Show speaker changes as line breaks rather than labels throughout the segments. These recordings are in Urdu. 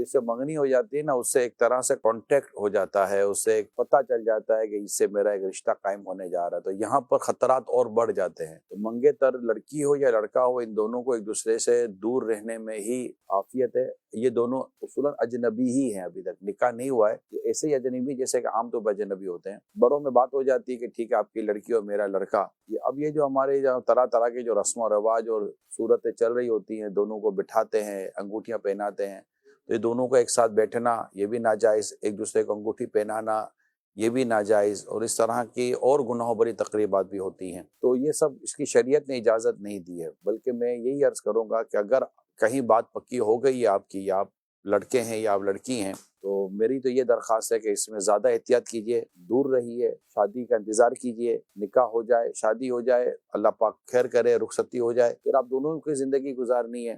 جس سے منگنی ہو جاتی ہے نا، اس سے ایک طرح سے کانٹیکٹ ہو جاتا ہے، اس سے ایک پتہ چل جاتا ہے کہ اس سے میرا ایک رشتہ قائم ہونے جا رہا ہے، تو یہاں پر خطرات اور بڑھ جاتے ہیں۔ تو منگیتر لڑکی ہو یا لڑکا ہو، ان دونوں کو ایک دوسرے سے دور رہنے میں ہی عافیت ہے۔ یہ دونوں اصولاً اجنبی ہی ہیں، ابھی تک نکاح نہیں ہوا ہے، یہ ایسے ہی اجنبی جیسے کہ عام طور پر اجنبی ہوتے ہیں۔ بڑوں میں بات ہو جاتی ہے کہ ٹھیک ہے آپ کی لڑکی اور میرا لڑکا، اب یہ جو ہمارے طرح طرح کے جو رسم و رواج اور صورتیں چل رہی ہوتی ہیں، دونوں کو بٹھاتے ہیں، انگوٹھیاں پہناتے ہیں، تو یہ دونوں کو ایک ساتھ بیٹھنا یہ بھی ناجائز، ایک دوسرے کو انگوٹھی پہنانا یہ بھی ناجائز، اور اس طرح کی اور گناہوں بری تقریبات بھی ہوتی ہیں۔ تو یہ سب اس کی شریعت نے اجازت نہیں دی ہے، بلکہ میں یہی عرض کروں گا کہ اگر کہیں بات پکی ہو گئی ہے آپ کی، یا آپ لڑکے ہیں یا آپ لڑکی ہیں، تو میری تو یہ درخواست ہے کہ اس میں زیادہ احتیاط کیجیے، دور رہیے، شادی کا انتظار کیجیے، نکاح ہو جائے، شادی ہو جائے، اللہ پاک خیر کرے، رخصتی ہو جائے، پھر آپ دونوں کی زندگی گزارنی ہے۔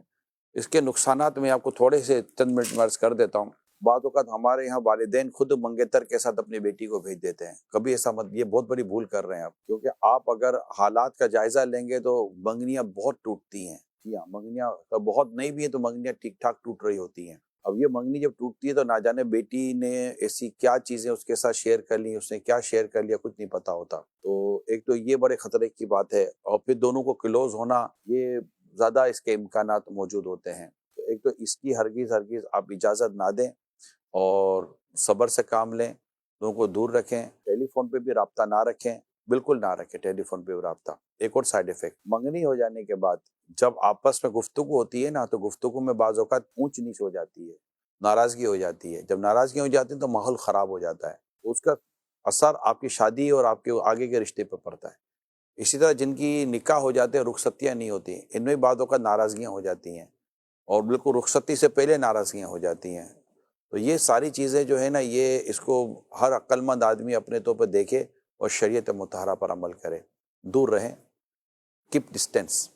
اس کے نقصانات میں آپ کو تھوڑے سے چند منٹ میں عرض کر دیتا ہوں۔ بعض اوقات ہمارے یہاں والدین خود منگیتر کے ساتھ اپنی بیٹی کو بھیج دیتے ہیں، کبھی ایسا مت، یہ بہت بڑی بھول کر رہے ہیں آپ، کیونکہ آپ اگر حالات کا جائزہ لیں گے تو منگنیاں بہت ٹوٹتی ہیں۔ جی ہاں، منگنیاں بہت نہیں بھی ہیں تو منگنیاں ٹھیک ٹھاک ٹوٹ رہی ہوتی ہیں۔ اب یہ منگنی جب ٹوٹتی ہے تو نہ جانے بیٹی نے ایسی کیا چیزیں اس کے ساتھ شیئر کر لی، اس نے کیا شیئر کر لیا، کچھ نہیں پتا ہوتا۔ تو ایک تو یہ بڑے خطرے کی بات ہے، اور پھر دونوں کو کلوز ہونا، یہ زیادہ اس کے امکانات موجود ہوتے ہیں۔ تو ایک تو اس کی ہرگز آپ اجازت نہ دیں، اور صبر سے کام لیں، دونوں کو دور رکھیں، ٹیلی فون پہ بھی رابطہ نہ رکھیں، بالکل نہ رکھیں ٹیلی فون پہ بھی رابطہ۔ ایک اور سائیڈ ایفیکٹ، منگنی ہو جانے کے بعد جب آپس میں گفتگو ہوتی ہے نا، تو گفتگو میں بعض اوقات اونچ نیچ ہو جاتی ہے، ناراضگی ہو جاتی ہے۔ جب ناراضگی ہو جاتی ہے تو ماحول خراب ہو جاتا ہے، اس کا اثر آپ کی شادی اور آپ کے آگے کے رشتے پہ پڑتا ہے۔ اسی طرح جن کی نکاح ہو جاتے ہیں، رخصتیاں نہیں ہوتی، ان میں بعض اوقات ناراضگیاں ہو جاتی ہیں، اور بالکل رخصتی سے پہلے ناراضگیاں ہو جاتی ہیں۔ تو یہ ساری چیزیں جو ہے نا، یہ اس کو ہر عقل مند آدمی اپنے طور پہ دیکھے اور شریعت مطہرہ پر عمل کرے، دور رہیں، کیپ ڈسٹینس۔